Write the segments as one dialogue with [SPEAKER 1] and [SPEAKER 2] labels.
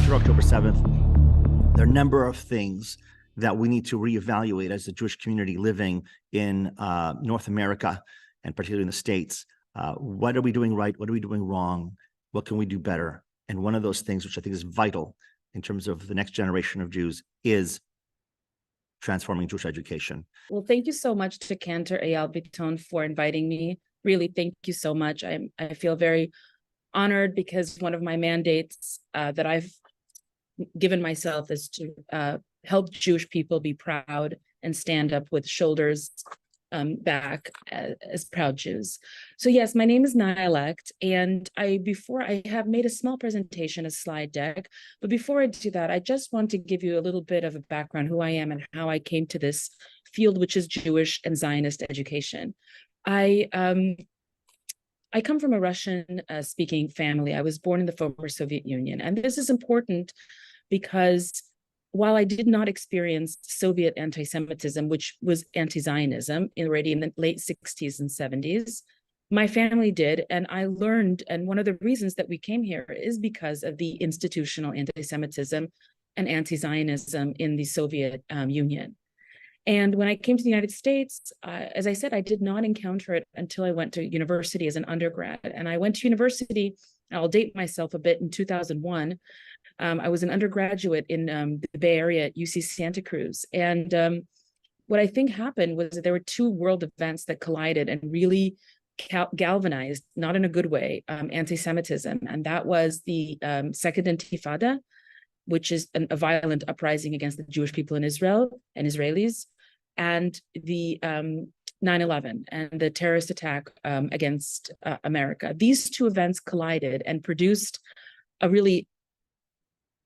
[SPEAKER 1] after October 7th, there are a number of things that we need to reevaluate as a Jewish community living in North America, and particularly in the States. What are we doing right? What are we doing wrong? What can we do better? And one of those things, which I think is vital in terms of the next generation of Jews, is transforming Jewish education.
[SPEAKER 2] Well, thank you so much to Cantor Eyal Bitton for inviting me. Really, thank you so much. I feel very honored because one of my mandates that I've given myself is to help Jewish people be proud and stand up with shoulders back as proud Jews. So yes, my name is Naya Lekht, and before I have made a small presentation, a slide deck, but before I do that, I just want to give you a little bit of a background, who I am and how I came to this field, which is Jewish and Zionist education. I come from a Russian speaking family. I was born in the former Soviet Union, and this is important because while I did not experience Soviet anti-Semitism, which was anti-Zionism already in the late 60s and 70s, my family did, and I learned, and one of the reasons that we came here is because of the institutional anti-Semitism and anti-Zionism in the Soviet Union. And when I came to the United States, as I said, I did not encounter it until I went to university as an undergrad. And I went to university, I'll date myself a bit, in 2001. I was an undergraduate in the Bay Area at UC Santa Cruz. And what I think happened was that there were two world events that collided and really galvanized, not in a good way, anti-Semitism. And that was the Second Intifada, which is a violent uprising against the Jewish people in Israel and Israelis, and the 9/11 and the terrorist attack against America. These two events collided and produced a really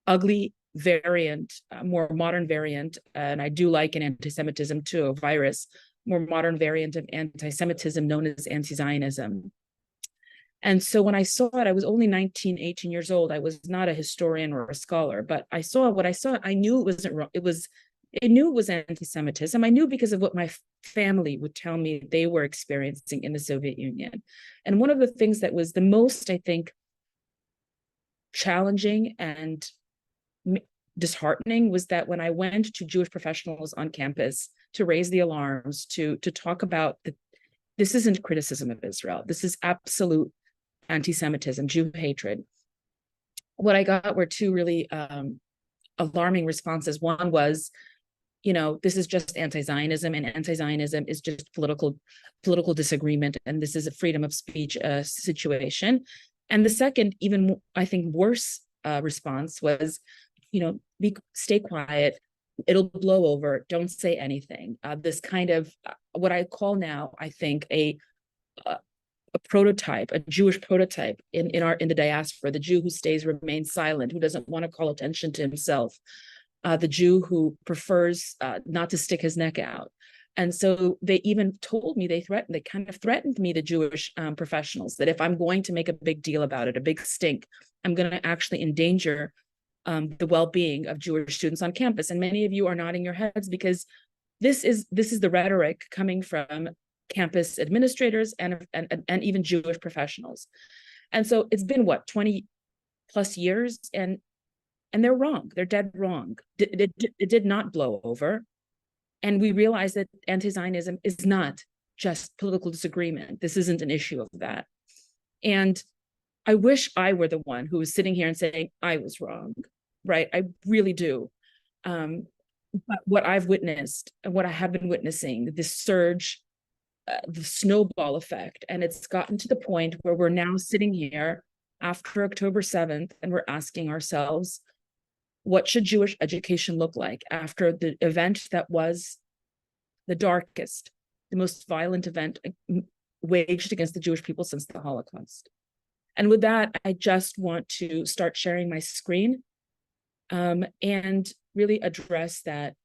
[SPEAKER 2] ugly variant, more modern variant, and I do like an anti-Semitism too, a virus, more modern variant of anti-Semitism known as anti-Zionism. And so when I saw it, I was only 19, 18 years old. I was not a historian or a scholar, but I saw what I saw. I knew it wasn't wrong. I knew it was anti-Semitism. I knew because of what my family would tell me they were experiencing in the Soviet Union. And one of the things that was the most, I think, challenging and disheartening was that when I went to Jewish professionals on campus to raise the alarms, to talk about this isn't criticism of Israel. This is absolute anti-Semitism, Jew hatred. What I got were two really alarming responses. One was, this is just anti-Zionism, and anti-Zionism is just political disagreement, and this is a freedom of speech situation. And the second, even I think worse response was, stay quiet, it'll blow over, don't say anything. This kind of what I call now, I think, a prototype, a Jewish prototype in the diaspora, the Jew who remains silent, who doesn't want to call attention to himself, the Jew who prefers not to stick his neck out. And so they even told me, they kind of threatened me, the Jewish professionals, that if I'm going to make a big deal about it, a big stink, I'm going to actually endanger the well-being of Jewish students on campus. And many of you are nodding your heads because this is the rhetoric coming from campus administrators and even Jewish professionals. And so it's been 20 plus years, and they're wrong. They're dead wrong. It did not blow over. And we realize that anti-Zionism is not just political disagreement. This isn't an issue of that. And I wish I were the one who was sitting here and saying I was wrong, right? I really do. But what I've witnessed and what I have been witnessing, this surge, the snowball effect, and it's gotten to the point where we're now sitting here after October 7th, and we're asking ourselves, what should Jewish education look like after the event that was the darkest, the most violent event waged against the Jewish people since the Holocaust? And with that, I just want to start sharing my screen and really address that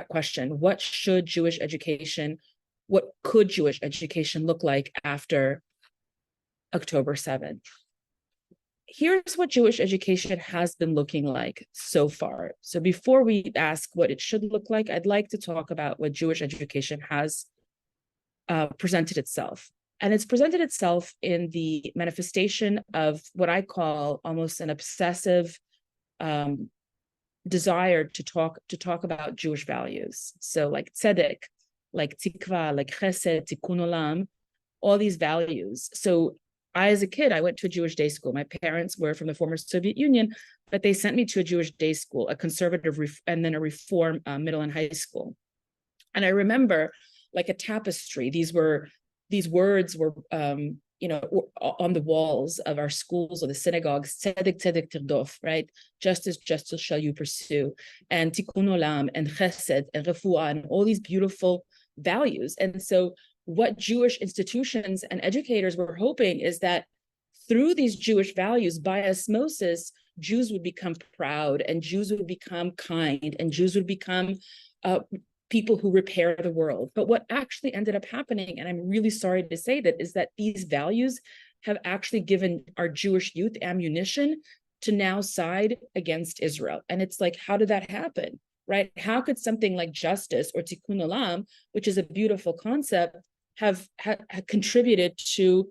[SPEAKER 2] question. What could Jewish education look like after October 7th? Here's what Jewish education has been looking like so far. So before we ask what it should look like, I'd like to talk about what Jewish education has presented itself. And it's presented itself in the manifestation of what I call almost an obsessive desire to talk about Jewish values. So like tzedek, like tikva, like chesed, tikkun olam, all these values. So as a kid, I went to a Jewish day school. My parents were from the former Soviet Union, but they sent me to a Jewish day school, a conservative and then a reform middle and high school. And I remember like a tapestry. These words were on the walls of our schools or the synagogues. Tzedek, tzedek tirdof, right? Justice, justice shall you pursue, and tikkun olam, and chesed, and refuah, and all these beautiful values. And so what Jewish institutions and educators were hoping is that through these Jewish values, by osmosis, Jews would become proud, and Jews would become kind, and Jews would become people who repair the world. But what actually ended up happening, and I'm really sorry to say that, is that these values have actually given our Jewish youth ammunition to now side against Israel. And it's like, how did that happen, right? How could something like justice or tikkun olam, which is a beautiful concept, have contributed to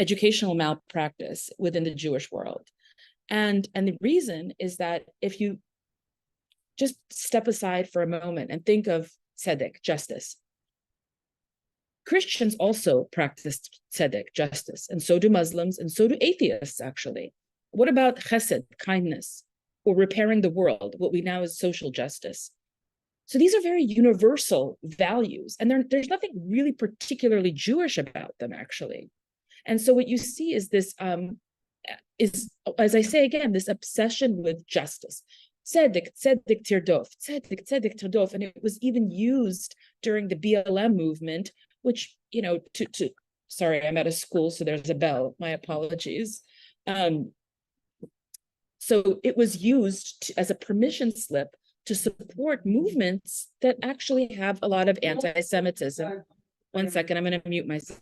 [SPEAKER 2] educational malpractice within the Jewish world? And the reason is that if you just step aside for a moment and think of tzedek, justice. Christians also practice tzedek, justice, and so do Muslims, and so do atheists, actually. What about chesed, kindness, or repairing the world, what we now is social justice? So these are very universal values, and there's nothing really particularly Jewish about them, actually. And so what you see is this, as I say again, this obsession with justice. Tzedek, tzedek tirdof, tzedek, tzedek tirdof, and it was even used during the BLM movement, which, sorry, I'm at a school, so there's a bell, my apologies. So it was used as a permission slip to support movements that actually have a lot of anti-Semitism. One second, I'm going to mute myself.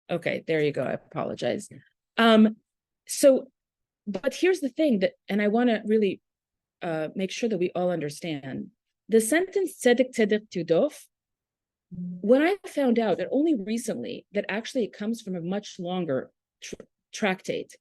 [SPEAKER 2] Okay, there you go, I apologize. But here's the thing and I want to really make sure that we all understand. The sentence tzedek tzedek tirdof, when I found out that only recently that actually it comes from a much longer tractate.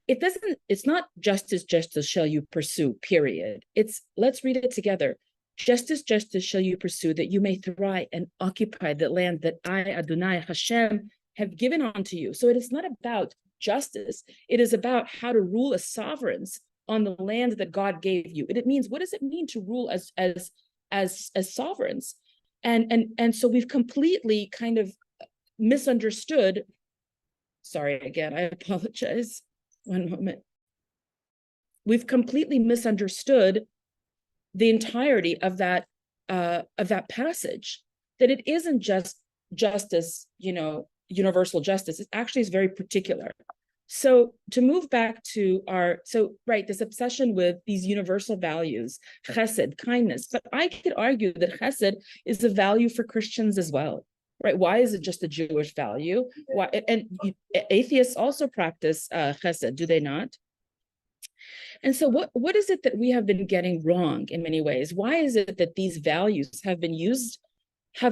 [SPEAKER 2] It's not justice, justice shall you pursue, period. It's, let's read it together. Justice, justice shall you pursue, that you may thrive and occupy the land that I, Adonai Hashem, have given unto you. So it is not about justice. It is about how to rule as sovereigns on the land that God gave you. And it means, what does it mean to rule as sovereigns? And so we've completely kind of misunderstood. Sorry, again, I apologize. One moment. We've completely misunderstood the entirety of that passage, that it isn't just justice, universal justice. It actually is very particular. So to move back to this obsession with these universal values, chesed, kindness, but I could argue that chesed is a value for Christians as well, right? Why is it just a Jewish value? Why? And atheists also practice chesed, do they not? And so what is it that we have been getting wrong in many ways? Why is it that these values have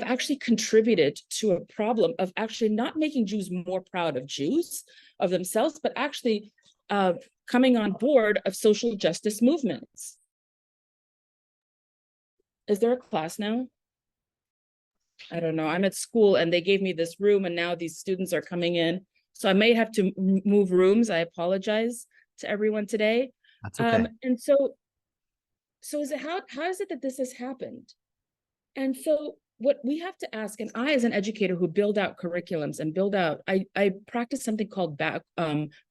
[SPEAKER 2] actually contributed to a problem of actually not making Jews more proud of themselves, but actually coming on board of social justice movements? Is there a class now? I don't know. I'm at school and they gave me this room and now these students are coming in. So I may have to move rooms. I apologize to everyone today.
[SPEAKER 1] That's okay.
[SPEAKER 2] And so is it how is it that this has happened? And so what we have to ask, and I, as an educator who build out curriculums and I practice something called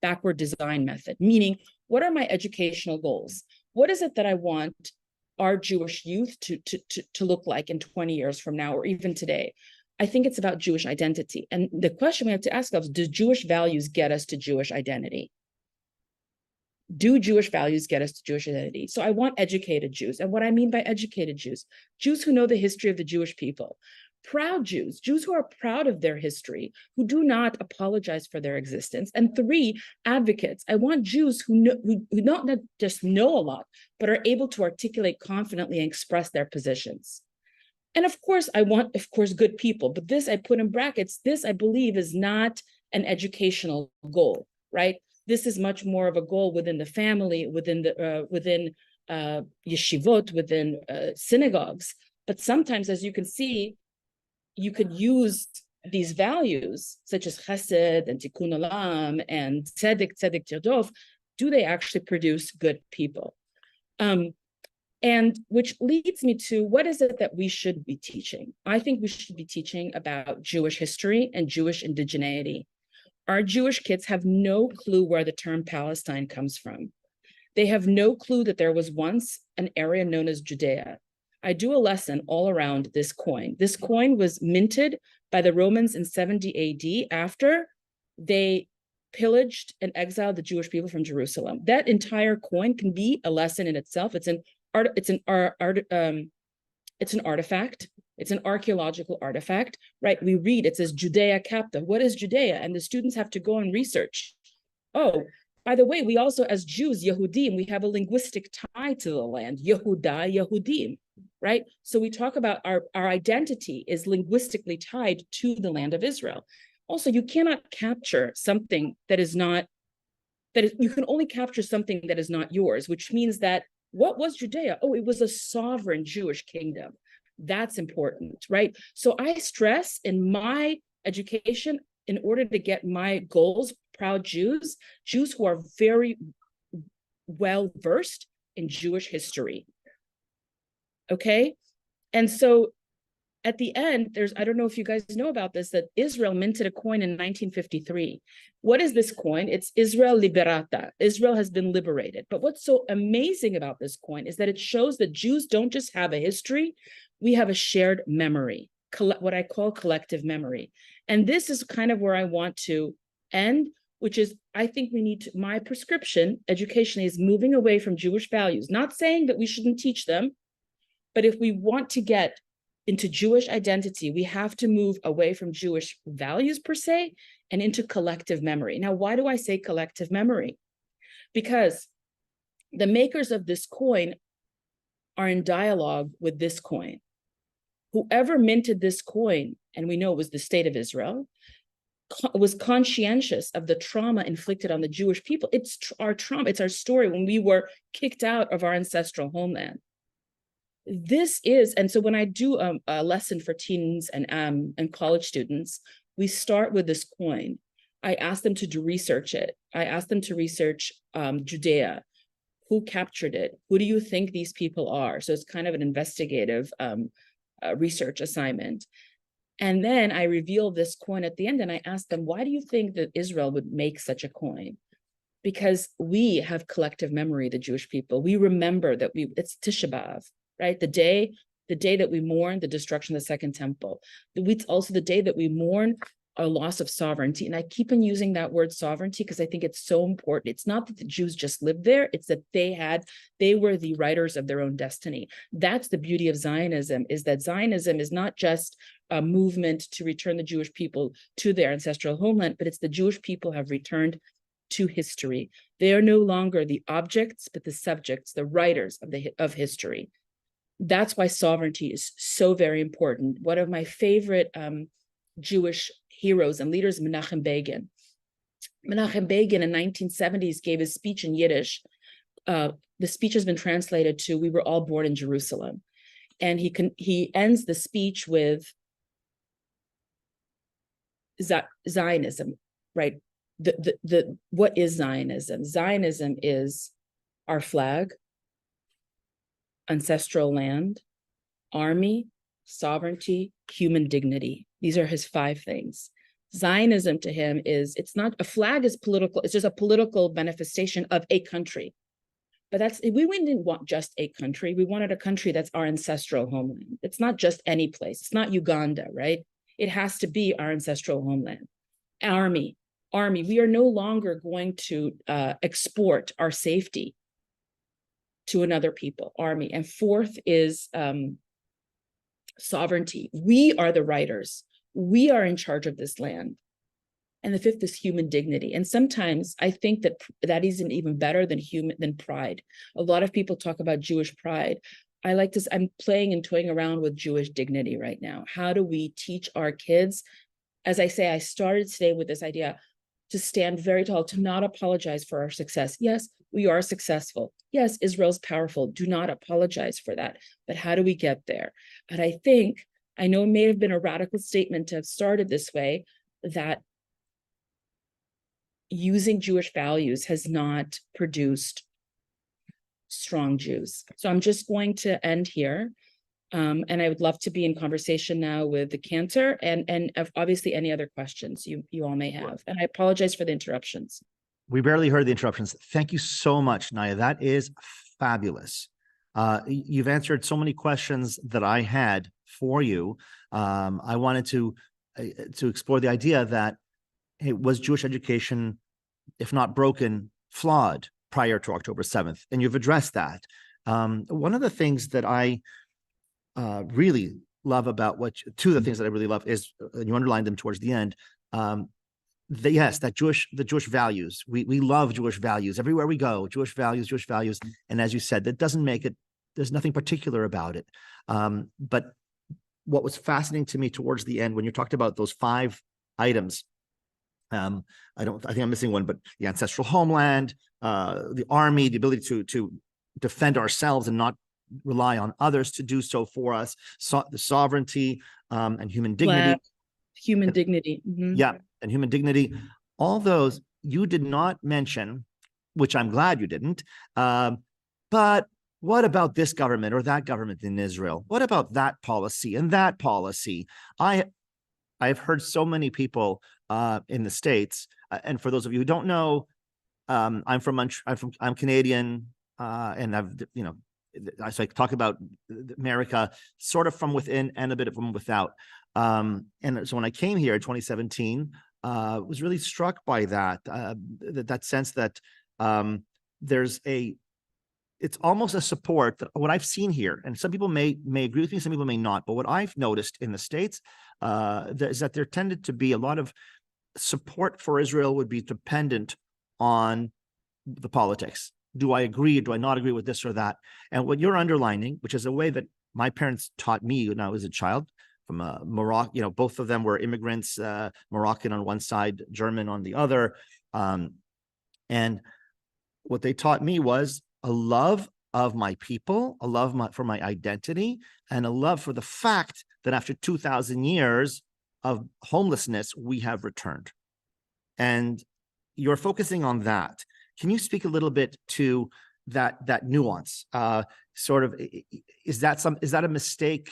[SPEAKER 2] backward design method, meaning what are my educational goals? What is it that I want our Jewish youth to look like in 20 years from now, or even today? I think it's about Jewish identity. And the question we have to ask ourselves, do Jewish values get us to Jewish identity? Do Jewish values get us to Jewish identity? So I want educated Jews. And what I mean by educated Jews who know the history of the Jewish people, proud Jews who are proud of their history, who do not apologize for their existence. And 3, advocates. I want Jews who not just know a lot, but are able to articulate confidently and express their positions. And of course, I want, good people, but this I put in brackets, this I believe is not an educational goal, right? This is much more of a goal within the family, within yeshivot, within synagogues. But sometimes, as you can see, you could use these values, such as chesed and tikkun olam and tzedek tirdof. Do they actually produce good people? And which leads me to, what is it that we should be teaching? I think we should be teaching about Jewish history and Jewish indigeneity. Our Jewish kids have no clue where the term Palestine comes from. They have no clue that there was once an area known as Judea. I do a lesson all around this coin. This coin was minted by the Romans in 70 AD after they pillaged and exiled the Jewish people from Jerusalem. That entire coin can be a lesson in itself. It's an artifact. It's an archaeological artifact, right? We read, it says Judea Capta. What is Judea? And the students have to go and research. Oh, by the way, we also, as Jews, Yehudim, we have a linguistic tie to the land, Yehuda, Yehudim, right? So we talk about our identity is linguistically tied to the land of Israel. Also, you cannot capture something that is not, you can only capture something that is not yours, which means that what was Judea? Oh, it was a sovereign Jewish kingdom. That's important, right? So I stress in my education, in order to get my goals, proud Jews who are very well versed in Jewish history. Okay? And so at the end, I don't know if you guys know about this, that Israel minted a coin in 1953. What is this coin? It's Israel Liberata. Israel has been liberated. But what's so amazing about this coin is that it shows that Jews don't just have a history, we have a shared memory, what I call collective memory. And this is kind of where I want to end, which is, I think we need to, my prescription educationally is moving away from Jewish values, not saying that we shouldn't teach them, but if we want to get into Jewish identity, we have to move away from Jewish values per se and into collective memory. Now, why do I say collective memory? Because the makers of this coin are in dialogue with this coin. Whoever minted this coin, and we know it was the state of Israel, was conscientious of the trauma inflicted on the Jewish people. It's our trauma, it's our story when we were kicked out of our ancestral homeland. This is, and so when I do a lesson for teens and college students, we start with this coin. I ask them to do research it. I ask them to research Judea. Who captured it? Who do you think these people are? So it's kind of an investigative research assignment. And then I reveal this coin at the end and I ask them, why do you think that Israel would make such a coin? Because we have collective memory, the Jewish people. We remember that it's Tisha B'Av, right? The day that we mourn the destruction of the Second Temple. It's also the day that we mourn a loss of sovereignty. And I keep on using that word sovereignty because I think it's so important. It's not that the Jews just lived there, it's that they were the writers of their own destiny. That's the beauty of Zionism, is that Zionism is not just a movement to return the Jewish people to their ancestral homeland, but it's the Jewish people have returned to history. They are no longer the objects, but the subjects, the writers of history. That's why sovereignty is so very important. One of my favorite Jewish heroes and leaders, Menachem Begin. Menachem Begin in 1970s gave a speech in Yiddish. The speech has been translated to, "We were all born in Jerusalem." And he ends the speech with Zionism, right? What is Zionism? Zionism is our flag, ancestral land, army, sovereignty, human dignity. These are his 5 things. Zionism to him is, it's not, a flag is political, it's just a political manifestation of a country. But we didn't want just a country. We wanted a country that's our ancestral homeland. It's not just any place. It's not Uganda, right? It has to be our ancestral homeland. Army. We are no longer going to export our safety to another people, army. And 4th is sovereignty. We are the writers. We are in charge of this land. And the 5th is human dignity. And sometimes I think that isn't even better than pride. A lot of people talk about Jewish pride. I'm playing and toying around with Jewish dignity right now. How do we teach our kids? As I say, I started today with this idea to stand very tall, to not apologize for our success. Yes, we are successful. Yes, Israel's powerful. Do not apologize for that. But how do we get there? And I know it may have been a radical statement to have started this way, that using Jewish values has not produced strong Jews. So I'm just going to end here. And I would love to be in conversation now with the cantor and obviously any other questions you all may have. And I apologize for the interruptions.
[SPEAKER 1] We barely heard the interruptions. Thank you so much, Naya. That is fabulous. You've answered so many questions that I had for you. I wanted to explore the idea that, hey, was Jewish education, if not broken, flawed prior to October 7th? And you've addressed that. One of the things that I really love about two of the things that I really love is, and you underlined them towards the end, the Jewish values. We love Jewish values everywhere we go. Jewish values. And as you said, that doesn't make it, there's nothing particular about it. But what was fascinating to me towards the end, when you talked about those 5 items, I think I'm missing one, but the ancestral homeland, the army, the ability to defend ourselves and not rely on others to do so for us, the sovereignty, and human dignity.
[SPEAKER 2] Human dignity. Mm-hmm.
[SPEAKER 1] Yeah, and human dignity. All those you did not mention, which I'm glad you didn't. But what about this government or that government in Israel? What about that policy and that policy? I've heard so many people in the States, and for those of you who don't know, I'm Canadian, and so I talk about America sort of from within and a bit from without. And so when I came here in 2017, was really struck by that sense that it's almost a support that what I've seen here, and some people may agree with me, some people may not, but what I've noticed in the States is that there tended to be a lot of support for Israel would be dependent on the politics. Do I agree? Do I not agree with this or that? And what you're underlining, which is a way that my parents taught me when I was a child from Morocco, both of them were immigrants, Moroccan on one side, German on the other. And what they taught me was a love of my people, a love for my identity, and a love for the fact that after 2,000 years of homelessness, we have returned. And you're focusing on that. Can you speak a little bit to that nuance? Is that a mistake?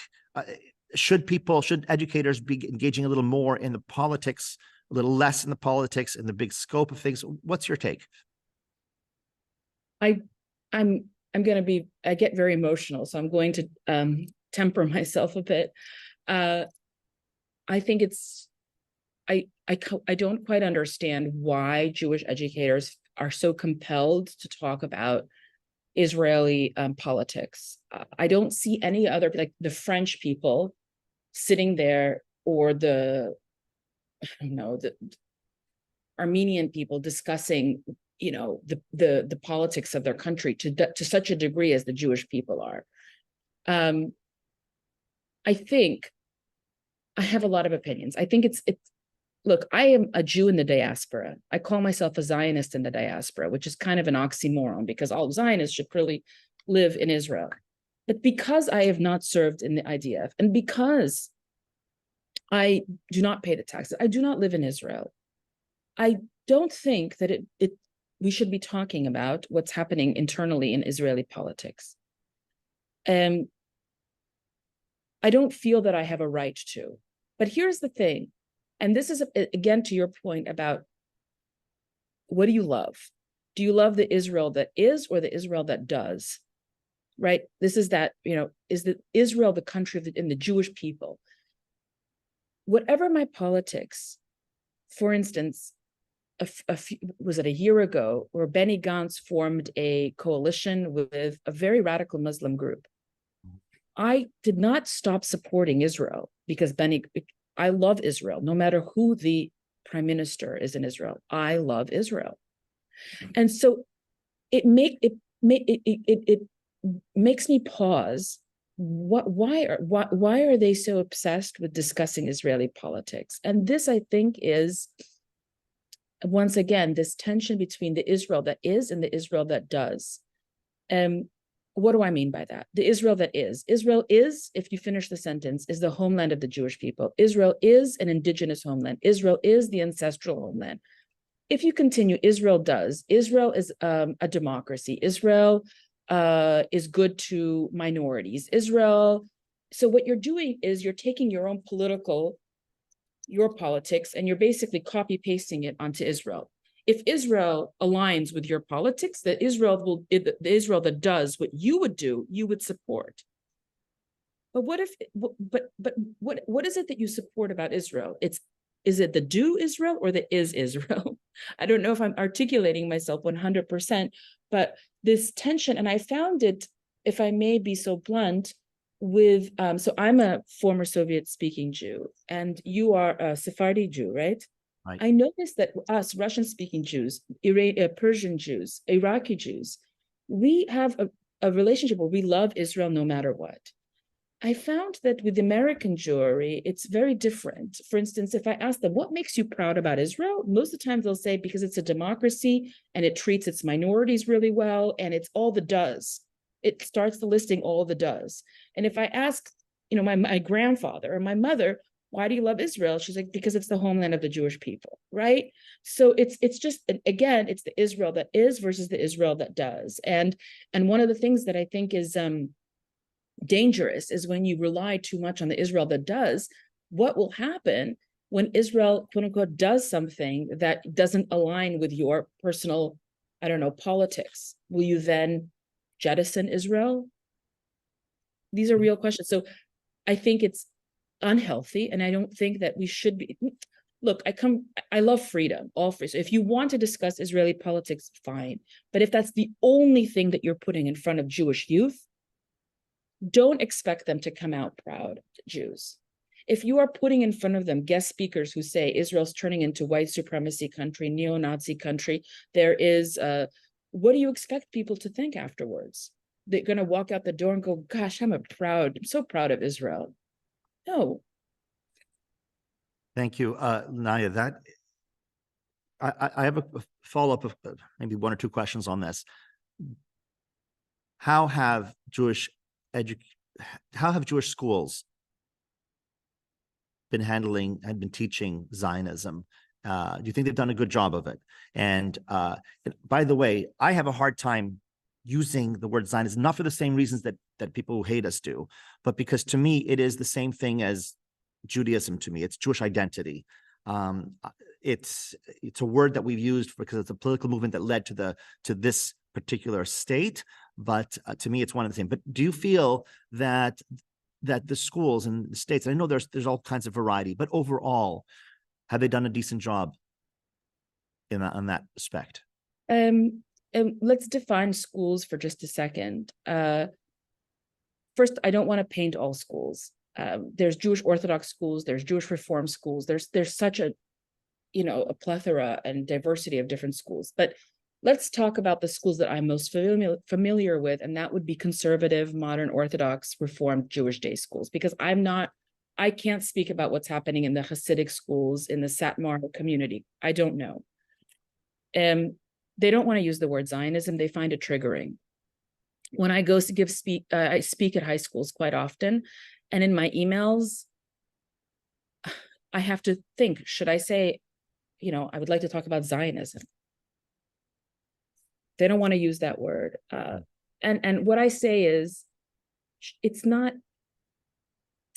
[SPEAKER 1] Should educators be engaging a little more in the politics, a little less in the politics, in the big scope of things? What's your take?
[SPEAKER 2] I get very emotional, so I'm going to temper myself a bit. I think I don't quite understand why Jewish educators are so compelled to talk about Israeli politics. I don't see any other, like the French people sitting there, or the Armenian people discussing, the politics of their country to such a degree as the Jewish people are. I think I have a lot of opinions. I think it's look, I am a Jew in the diaspora. I call myself a Zionist in the diaspora, which is kind of an oxymoron because all Zionists should really live in Israel. But because I have not served in the IDF, and because I do not pay the taxes, I do not live in Israel, I don't think that we should be talking about what's happening internally in Israeli politics. I don't feel that I have a right to. But here's the thing. And this is, again, to your point about what do you love? Do you love the Israel that is or the Israel that does? Right? This is that, is the Israel the country of the Jewish people? Whatever my politics, for instance, was it a year ago where Benny Gantz formed a coalition with a very radical Muslim group? I did not stop supporting Israel because I love Israel, no matter who the prime minister is in Israel. I love Israel. And so it makes me pause. Why are they so obsessed with discussing Israeli politics? And this, I think, is once again, this tension between the Israel that is and the Israel that does. What do I mean by that? The Israel that is. Israel is, if you finish the sentence, is the homeland of the Jewish people. Israel is an indigenous homeland. Israel is the ancestral homeland. If you continue, Israel does. Israel is a democracy. Israel is good to minorities. Israel. So what you're doing is you're taking your own your politics, and you're basically copy pasting it onto Israel. If Israel aligns with your politics, the Israel that does what you would do, you would support. But what if? But what is it that you support about Israel? Is it the do Israel or the is Israel? I don't know if I'm articulating myself 100%, but this tension, and I found it, if I may be so blunt, with so I'm a former Soviet-speaking Jew, and you are a Sephardi Jew, right?
[SPEAKER 1] Right.
[SPEAKER 2] I noticed that us Russian-speaking Jews, Persian Jews, Iraqi Jews, we have a relationship where we love Israel no matter what. I found that with American Jewry, it's very different. For instance, if I ask them, what makes you proud about Israel? Most of the time they'll say, because it's a democracy and it treats its minorities really well, and it's all the does. It starts the listing all the does. And if I ask, my grandfather or my mother, why do you love Israel? She's like, because it's the homeland of the Jewish people, right? So it's just, again, it's the Israel that is versus the Israel that does. And one of the things that I think is dangerous is when you rely too much on the Israel that does. What will happen when Israel, quote unquote, does something that doesn't align with your personal, politics? Will you then jettison Israel? These are real questions. So I think it's unhealthy, and I don't think that we should be. Look, I love freedom, all free. So if you want to discuss Israeli politics, fine. But if that's the only thing that you're putting in front of Jewish youth, don't expect them to come out proud Jews. If you are putting in front of them guest speakers who say Israel's turning into white supremacy country, neo-Nazi country, what do you expect people to think afterwards? They're going to walk out the door and go, gosh, I'm so proud of Israel. No.
[SPEAKER 1] Thank you, Naya. I have a follow-up of maybe one or two questions on this. How have Jewish schools been teaching Zionism? Do you think they've done a good job of it? And by the way, I have a hard time using the word Zionism, not for the same reasons that people who hate us do, but because to me, it is the same thing as Judaism to me. It's Jewish identity. It's a word that we've used because it's a political movement that led to this particular state, but to me, it's one and the same. But do you feel that the schools and the states, and I know there's all kinds of variety, but overall, have they done a decent job on that aspect?
[SPEAKER 2] Let's define schools for just a second. First, I don't want to paint all schools. There's Jewish Orthodox schools, there's Jewish Reform schools. There's such a plethora and diversity of different schools. But let's talk about the schools that I'm most familiar with, and that would be conservative, modern Orthodox, Reformed Jewish day schools, because I can't speak about what's happening in the Hasidic schools, in the Satmar community. I don't know. They don't want to use the word Zionism. They find it triggering. When I go to I speak at high schools quite often, and in my emails, I have to think, should I say, I would like to talk about Zionism? They don't want to use that word. And what I say is, it's not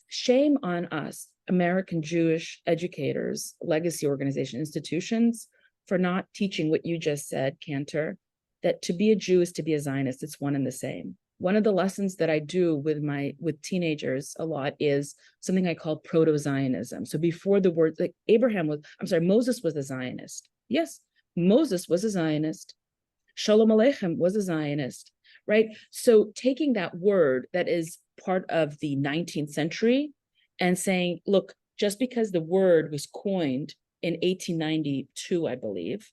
[SPEAKER 2] shame on us, American Jewish educators, legacy organization, institutions, for not teaching what you just said, Cantor, that to be a Jew is to be a Zionist. It's one and the same. One of the lessons that I do with teenagers a lot is something I call proto-Zionism. So before the word, like Moses was a Zionist. Yes, Moses was a Zionist. Shalom Aleichem was a Zionist, right? So taking that word that is part of the 19th century and saying, look, just because the word was coined in 1892, I believe,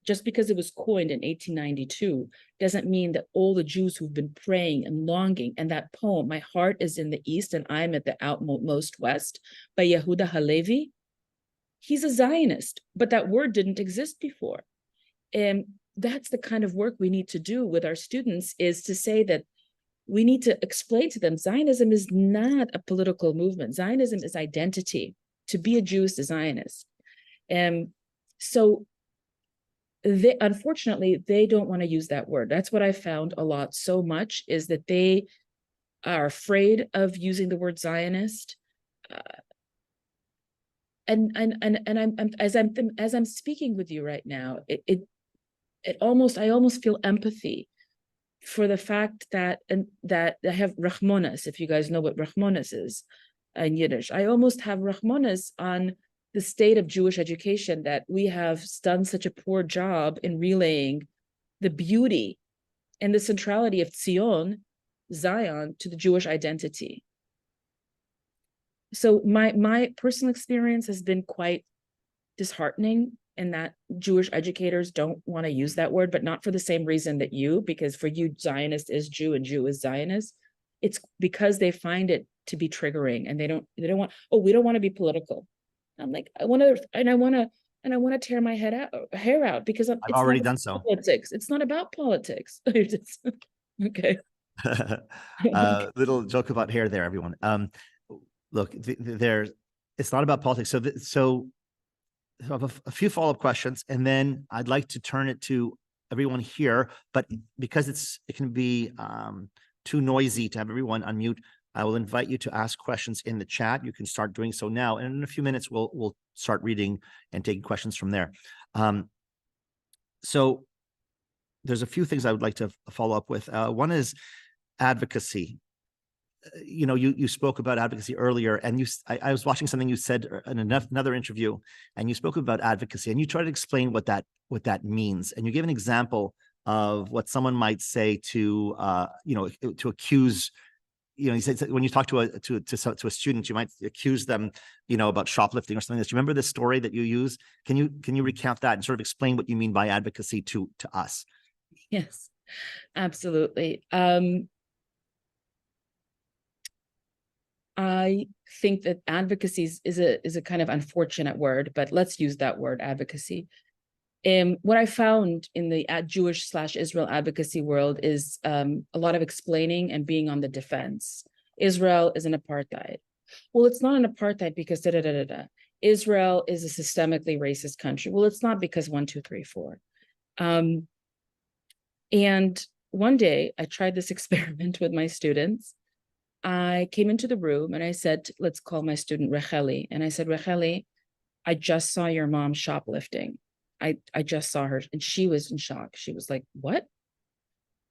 [SPEAKER 2] just because it was coined in 1892 doesn't mean that all the Jews who've been praying and longing, and that poem, My Heart is in the East and I'm at the Outmost West, by Yehuda Halevi, he's a Zionist, but that word didn't exist before. And that's the kind of work we need to do with our students, is to say that we need to explain to them Zionism is not a political movement. Zionism is identity. To be a Jew is a Zionist. And so unfortunately, they don't want to use that word. That's what I found a lot so much, is that they are afraid of using the word Zionist. And I'm as I'm speaking with you right now, I almost feel empathy for the fact that I have Rahmanas, if you guys know what Rahmanas is in Yiddish. I almost have Rahmanas on the state of Jewish education, that we have done such a poor job in relaying the beauty and the centrality of Zion to the Jewish identity. So my personal experience has been quite disheartening, in that Jewish educators don't want to use that word, but not for the same reason that you, because for you, Zionist is Jew and Jew is Zionist. It's because they find it to be triggering, and they don't want, oh, we don't want to be political. I'm like, I want to tear my hair out, because
[SPEAKER 1] I've already done so.
[SPEAKER 2] Politics. It's not about politics. Okay.
[SPEAKER 1] Little joke about hair there, everyone. Look, it's not about politics. So I have a few follow-up questions, and then I'd like to turn it to everyone here. But because it can be too noisy to have everyone unmute, I will invite you to ask questions in the chat. You can start doing so now, and in a few minutes we'll start reading and taking questions from there. So there's a few things I would like to follow up with. One is advocacy. You spoke about advocacy earlier, and I was watching something you said in another interview, and you spoke about advocacy, and you tried to explain what that means, and you gave an example of what someone might say to accuse. You said when you talk to a student, you might accuse them, about shoplifting or something. Do you remember this story that you use? Can you recount that and sort of explain what you mean by advocacy to us?
[SPEAKER 2] Yes, absolutely. I think that advocacy is a kind of unfortunate word, but let's use that word, advocacy. What I found in the Jewish/Israel advocacy world is a lot of explaining and being on the defense. Israel is an apartheid. Well, it's not an apartheid because da-da-da-da-da. Israel is a systemically racist country. Well, it's not because 1, 2, 3, 4. And one day I tried this experiment with my students. I came into the room and I said, let's call my student Racheli. And I said, Racheli, I just saw your mom shoplifting. I just saw her, and she was in shock. She was like, what?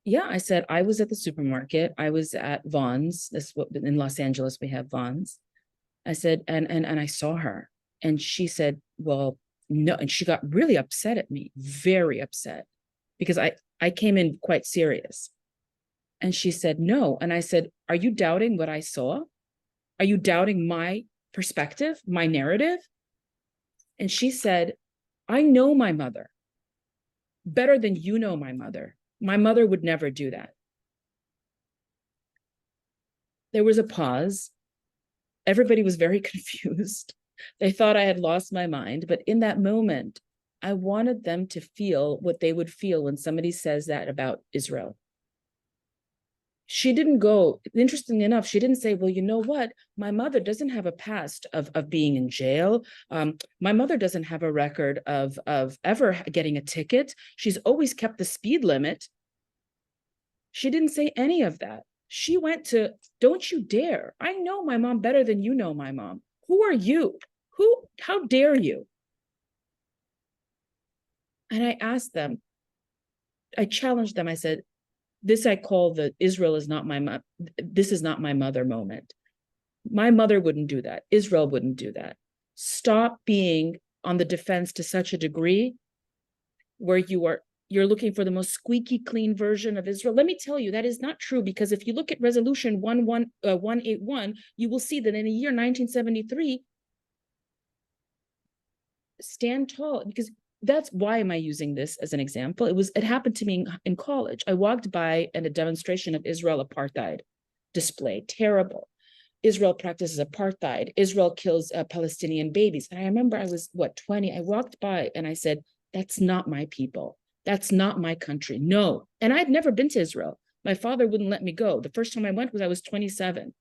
[SPEAKER 2] Yeah, I said, I was at the supermarket. I was at Vons. In Los Angeles, we have Vons. I said, and I saw her. And she said, well, no. And she got really upset at me, very upset, because I came in quite serious. And she said, no. And I said, are you doubting what I saw? Are you doubting my perspective, my narrative? And she said, I know my mother better than you know my mother. My mother would never do that. There was a pause. Everybody was very confused. They thought I had lost my mind. But in that moment, I wanted them to feel what they would feel when somebody says that about Israel. She didn't go, interestingly enough, she didn't say, well, you know what? My mother doesn't have a past of being in jail. My mother doesn't have a record of ever getting a ticket. She's always kept the speed limit. She didn't say any of that. She went to, don't you dare. I know my mom better than you know my mom. Who are you? How dare you? And I asked them, I challenged them. I said, this I call the Israel is not my this is not my mother moment. My mother wouldn't do that. Israel wouldn't do that. Stop being on the defense to such a degree where you're looking for the most squeaky clean version of Israel. Let me tell you, that is not true, because if you look at resolution 181, you will see that in the year 1973, stand tall, because that's why am I using this as an example? It happened to me in college. I walked by at a demonstration of Israel apartheid display, terrible. Israel practices apartheid. Israel kills Palestinian babies. And I remember I was, 20? I walked by and I said, that's not my people. That's not my country. No. And I'd never been to Israel. My father wouldn't let me go. The first time I went was I was 27.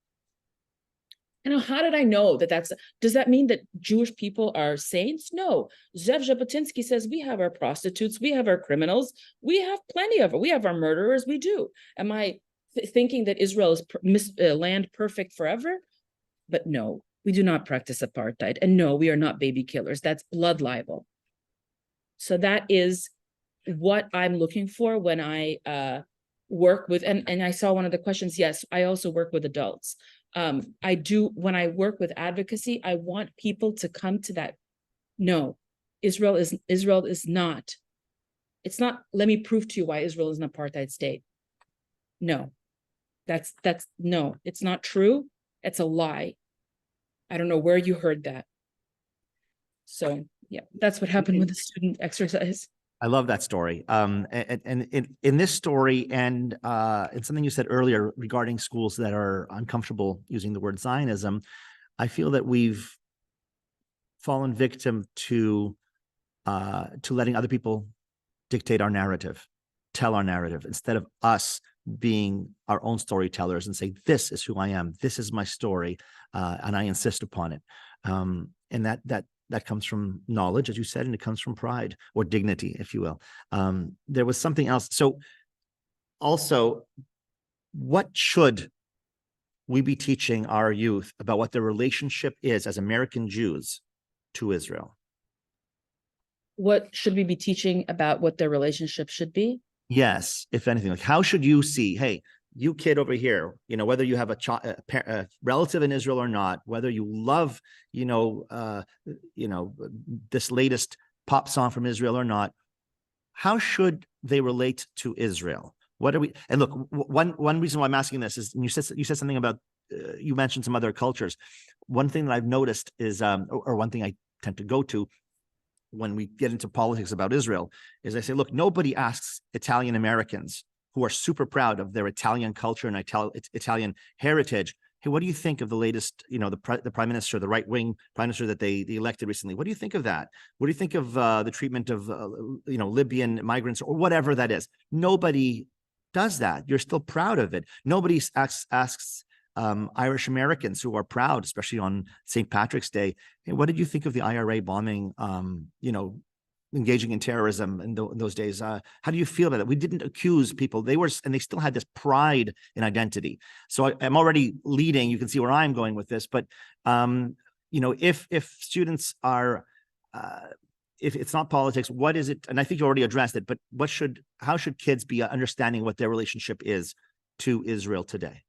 [SPEAKER 2] And how did I know that does that mean that Jewish people are saints? No. Zev Jabotinsky says we have our prostitutes, we have our criminals, we have plenty of it. We have our murderers, we do. Am I thinking that Israel is land perfect forever? But no, we do not practice apartheid. And no, we are not baby killers. That's blood libel. So that is what I'm looking for when I work with, and I saw one of the questions, yes, I also work with adults. I do, when I work with advocacy, I want people to come to that. No, Israel is not. It's not, let me prove to you why Israel is an apartheid state. No, that's no, it's not true. It's a lie. I don't know where you heard that. So yeah, that's what happened with the student exercise.
[SPEAKER 1] I love that story. And in this story, and it's something you said earlier regarding schools that are uncomfortable using the word Zionism, I feel that we've fallen victim to letting other people dictate our narrative, tell our narrative, instead of us being our own storytellers and say, this is who I am, this is my story, and I insist upon it. And that comes from knowledge, as you said, and it comes from pride or dignity, if you will. There was something else. So also, what should we be teaching our youth about what their relationship is as American Jews to Israel?
[SPEAKER 2] What should we be teaching about what their relationship should be?
[SPEAKER 1] Yes, if anything, like how should you see, hey, you kid over here, whether you have a relative in Israel or not, whether you love, this latest pop song from Israel or not, how should they relate to Israel? What are we? And look, one reason why I'm asking this is you said something about you mentioned some other cultures. One thing that I've noticed is, or one thing I tend to go to when we get into politics about Israel is I say, look, nobody asks Italian Americans who are super proud of their Italian culture and Italian heritage, hey, what do you think of the latest, the prime minister, the right-wing prime minister that they elected recently? What do you think of that? What do you think of the treatment of, Libyan migrants or whatever that is? Nobody does that. You're still proud of it. Nobody asks Irish Americans who are proud, especially on St. Patrick's Day, hey, what did you think of the IRA bombing, engaging in terrorism in those days? How do you feel about it? We didn't accuse people. And they still had this pride in identity. So I'm already leading. You can see where I'm going with this. But, if students are, if it's not politics, what is it? And I think you already addressed it, but how should kids be understanding what their relationship is to Israel today?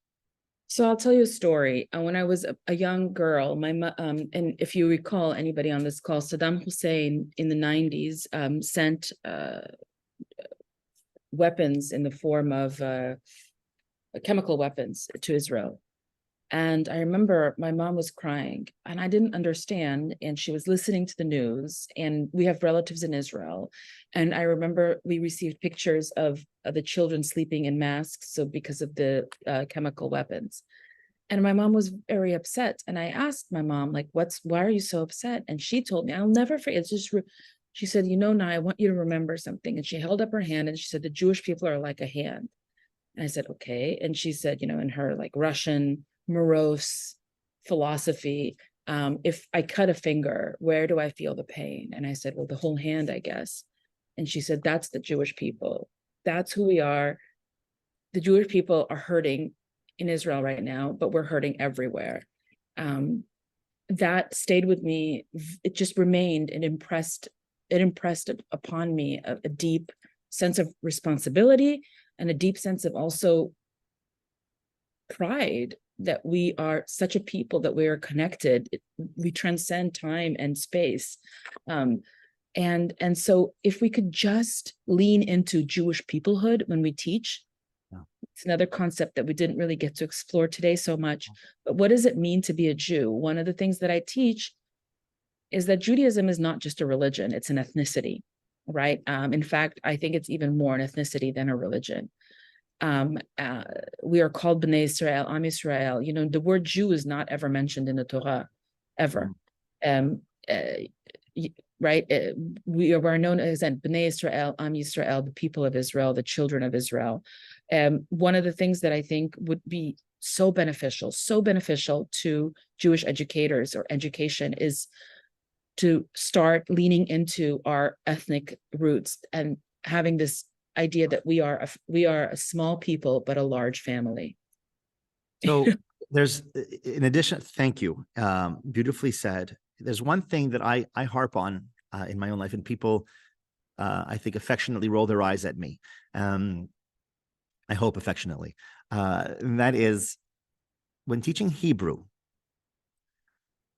[SPEAKER 2] So I'll tell you a story. When I was a young girl, and if you recall, anybody on this call, Saddam Hussein in the 90s sent weapons in the form of chemical weapons to Israel. And I remember my mom was crying and I didn't understand. And she was listening to the news, and we have relatives in Israel. And I remember we received pictures of the children sleeping in masks. So because of the chemical weapons. And my mom was very upset. And I asked my mom, like, why are you so upset? And she told me, I'll never forget. She said, Naya, I want you to remember something. And she held up her hand and she said, the Jewish people are like a hand. And I said, okay. And she said, in her like Russian, morose philosophy, if I cut a finger, where do I feel the pain? And I said, well, the whole hand, I guess. And she said, that's the Jewish people. That's who we are. The Jewish people are hurting in Israel right now, but we're hurting everywhere. That stayed with me. It just remained and impressed upon me a deep sense of responsibility and a deep sense of also pride that we are such a people, that we are connected. We transcend time and space. And so if we could just lean into Jewish peoplehood when we teach, it's another concept that we didn't really get to explore today so much, but what does it mean to be a Jew? One of the things that I teach is that Judaism is not just a religion, it's an ethnicity, right? In fact, I think it's even more an ethnicity than a religion. We are called Bnei Israel, Am Israel. You know, the word Jew is not ever mentioned in the Torah, ever. Right? We are known as Bnei Israel, Am Yisrael, the people of Israel, the children of Israel. One of the things that I think would be so beneficial to Jewish educators or education is to start leaning into our ethnic roots and having this idea that we are a small people but a large family.
[SPEAKER 1] So there's, in addition, thank you, beautifully said. There's one thing that I harp on in my own life, and people I think affectionately roll their eyes at me. I hope affectionately. And that is, when teaching Hebrew,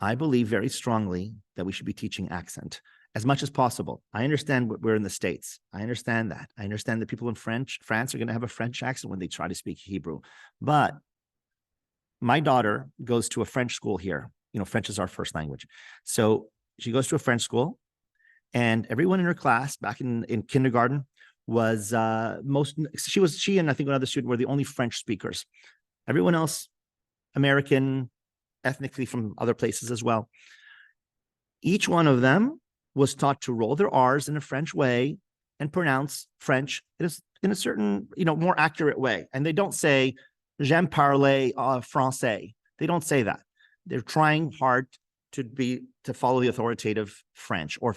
[SPEAKER 1] I believe very strongly that we should be teaching accent as much as possible. I understand we're in the States. I understand that. I understand that people in France are going to have a French accent when they try to speak Hebrew. But my daughter goes to a French school here. You know, French is our first language. So she goes to a French school, and everyone in her class back in kindergarten was she and I think another student were the only French speakers. Everyone else, American, ethnically from other places as well. Each one of them was taught to roll their R's in a French way and pronounce French in a certain, more accurate way. And they don't say, j'aime parler français. They don't say that. They're trying hard to follow the authoritative French, or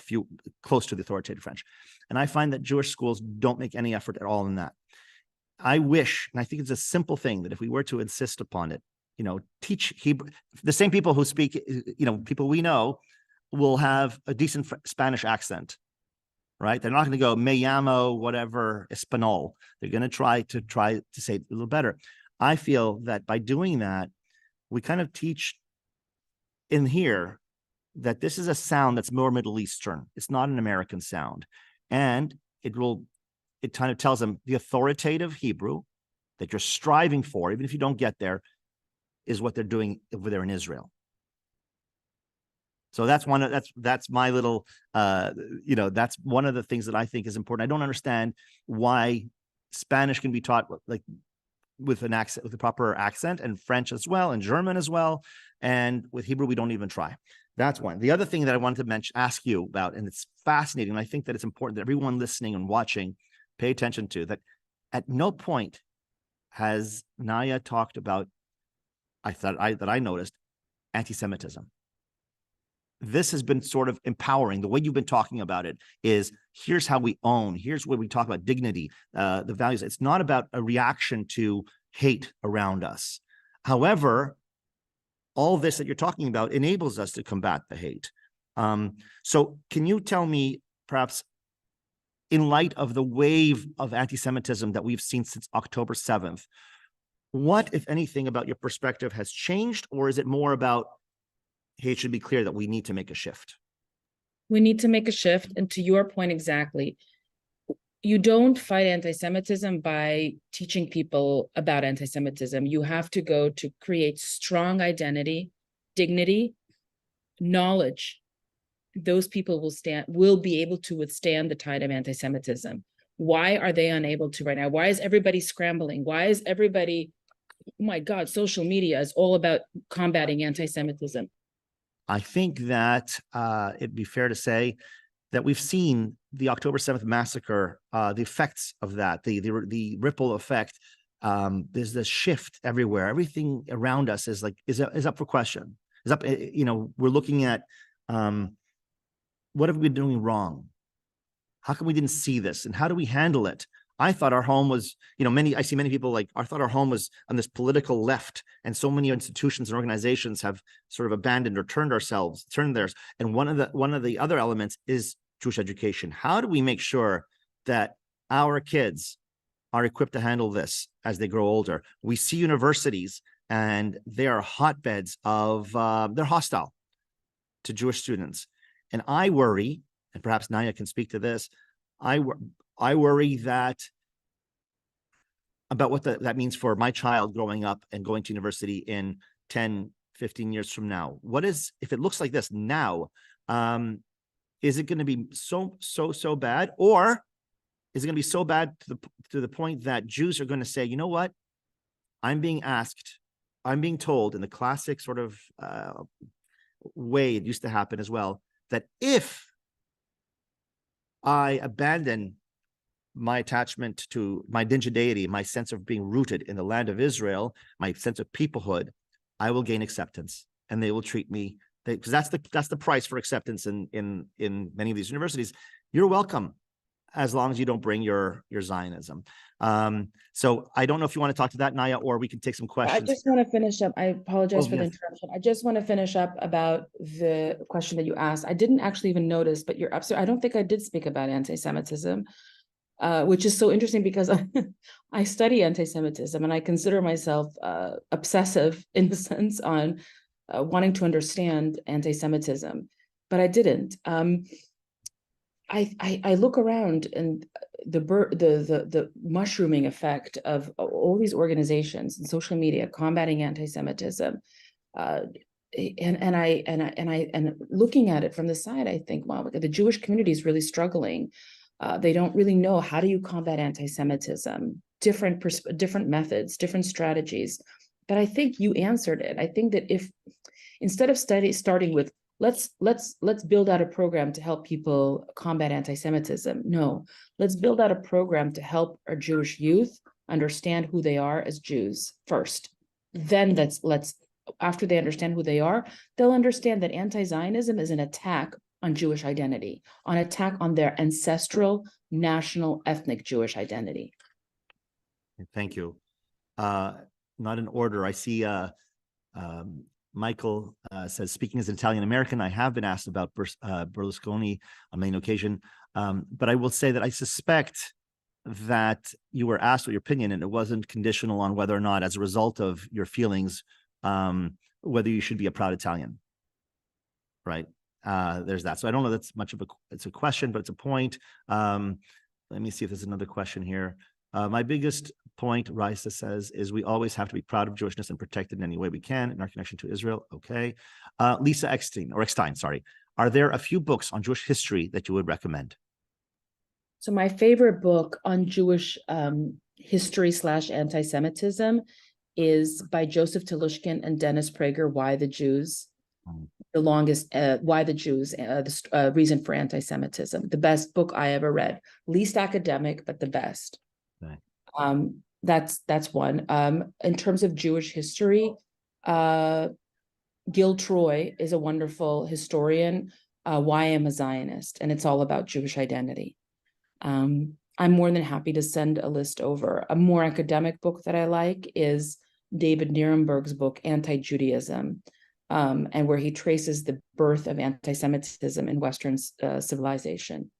[SPEAKER 1] close to the authoritative French. And I find that Jewish schools don't make any effort at all in that. I wish, and I think it's a simple thing, that if we were to insist upon it, teach Hebrew. The same people who speak, people we know, will have a decent Spanish accent, right? They're not going to go me llamo whatever español. They're going to try to say it a little better. I feel that by doing that, we kind of teach in here that this is a sound that's more Middle Eastern. It's not an American sound, and it kind of tells them the authoritative Hebrew that you're striving for, even if you don't get there, is what they're doing over there in Israel. So that's my little, that's one of the things that I think is important. I don't understand why Spanish can be taught with an accent, with a proper accent, and French as well, and German as well. And with Hebrew, we don't even try. That's one. The other thing that I wanted to ask you about, and it's fascinating, and I think that it's important that everyone listening and watching pay attention to, that at no point has Naya talked about, I noticed, anti-Semitism. This has been sort of empowering. The way you've been talking about it is, here's how we own, here's where we talk about dignity, the values. It's not about a reaction to hate around us. However, all this that you're talking about enables us to combat the hate. So can you tell me, perhaps, in light of the wave of anti-Semitism that we've seen since October 7th, what, if anything, about your perspective has changed? Or is it more about, hey, it should be clear that we need to make a shift?
[SPEAKER 2] We need to make a shift. And to your point exactly, you don't fight anti-Semitism by teaching people about anti-Semitism. You have to go to create strong identity, dignity, knowledge. Those people will be able to withstand the tide of anti-Semitism. Why are they unable to right now? Why is everybody scrambling? Why is everybody, oh my God, social media is all about combating anti-Semitism?
[SPEAKER 1] I think that it'd be fair to say that we've seen the October 7th massacre, the effects of that, the ripple effect. There's this shift everywhere. Everything around us is up for question. Is up. We're looking at what have we been doing wrong? How come we didn't see this? And how do we handle it? I thought our home was, I see many people I thought our home was on this political left, and so many institutions and organizations have sort of abandoned or turned theirs. And one of the other elements is Jewish education. How do we make sure that our kids are equipped to handle this as they grow older? We see universities, and they are hotbeds of, they're hostile to Jewish students. And I worry, and perhaps Naya can speak to this, I worry that about what that means for my child growing up and going to university in 10, 15 years from now. If it looks like this now, is it going to be so bad? Or is it going to be so bad to the point that Jews are going to say, you know what? I'm being told in the classic sort of way it used to happen as well, that if I abandon my attachment to my deity, my sense of being rooted in the land of Israel, my sense of peoplehood, I will gain acceptance, and they will treat me, because that's the price for acceptance in many of these universities. You're welcome, as long as you don't bring your Zionism. So I don't know if you want to talk to that, Naya, or we can take some questions.
[SPEAKER 2] I just want to finish up. I apologize for the interruption. I just want to finish up about the question that you asked. I didn't actually even notice, but you're absolutely, I don't think I did speak about anti-Semitism, which is so interesting because I study anti-Semitism and I consider myself obsessive in the sense on wanting to understand anti-Semitism, but I didn't. I look around, and the mushrooming effect of all these organizations and social media combating anti-Semitism, and looking at it from the side, I think, wow, the Jewish community is really struggling. They don't really know, how do you combat anti-Semitism? Different methods, different strategies. But I think you answered it. I think that if instead of starting with let's build out a program to help people combat anti-Semitism, no, let's build out a program to help our Jewish youth understand who they are as Jews first. Then let's after they understand who they are, they'll understand that anti-Zionism is an attack on Jewish identity, an attack on their ancestral, national, ethnic Jewish identity.
[SPEAKER 1] Thank you. Not in order. I see Michael says, speaking as an Italian American, I have been asked about Berlusconi on many occasions, but I will say that I suspect that you were asked what your opinion, and it wasn't conditional on whether or not, as a result of your feelings, whether you should be a proud Italian, right? There's that. So I don't know that's much of it's a question, but it's a point. Let me see if there's another question here. My biggest point, Raisa says, is we always have to be proud of Jewishness and protect it in any way we can in our connection to Israel. Okay. Lisa Eckstein, sorry. Are there a few books on Jewish history that you would recommend?
[SPEAKER 2] So my favorite book on Jewish history / anti-Semitism is by Joseph Telushkin and Dennis Prager, Why the Jews? The longest, Why the Jews? The Reason for Anti-Semitism. The best book I ever read. Least academic, but the best.
[SPEAKER 1] Right.
[SPEAKER 2] That's one. In terms of Jewish history, Gil Troy is a wonderful historian. Why I'm a Zionist, and it's all about Jewish identity. I'm more than happy to send a list over. A more academic book that I like is David Nirenberg's book, Anti-Judaism, and where he traces the birth of anti-Semitism in Western civilization.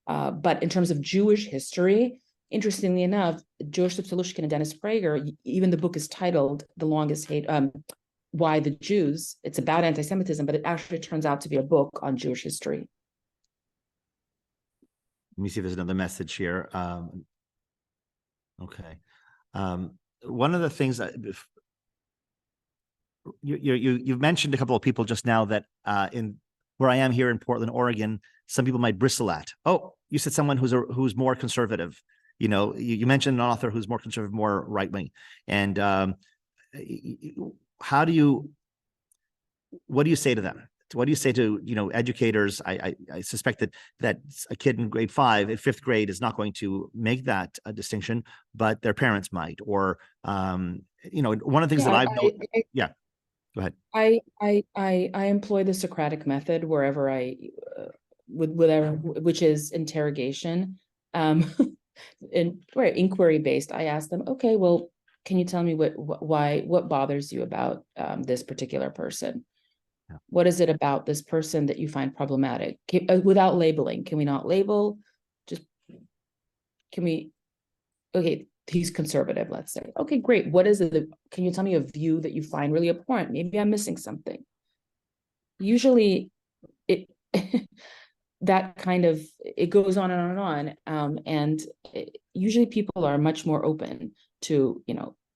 [SPEAKER 2] But in terms of Jewish history, interestingly enough, Joseph Telushkin and Dennis Prager, even the book is titled The Longest Hate, Why the Jews? It's about anti-Semitism, but it actually turns out to be a book on Jewish history.
[SPEAKER 1] Let me see if there's another message here. Okay. One of the things that you've mentioned a couple of people just now that in where I am here in Portland, Oregon, some people might bristle at. Oh, you said someone who's more conservative. You know, you mentioned an author who's more conservative, more right wing. And what do you say to them? What do you say to, educators? I suspect that a kid in grade 5 in 5th grade is not going to make that distinction, but their parents might. Or one of the things that I've noticed. Yeah, go ahead.
[SPEAKER 2] I employ the Socratic method wherever which is interrogation, and where inquiry based. I ask them, okay, well, can you tell me what bothers you about this particular person? Yeah. What is it about this person that you find problematic? Without labeling, can we not label? Okay, he's conservative, let's say. Okay, great. What is it? Can you tell me a view that you find really abhorrent? Maybe I'm missing something. Usually that kind of, it goes on and on. And usually people are much more open to,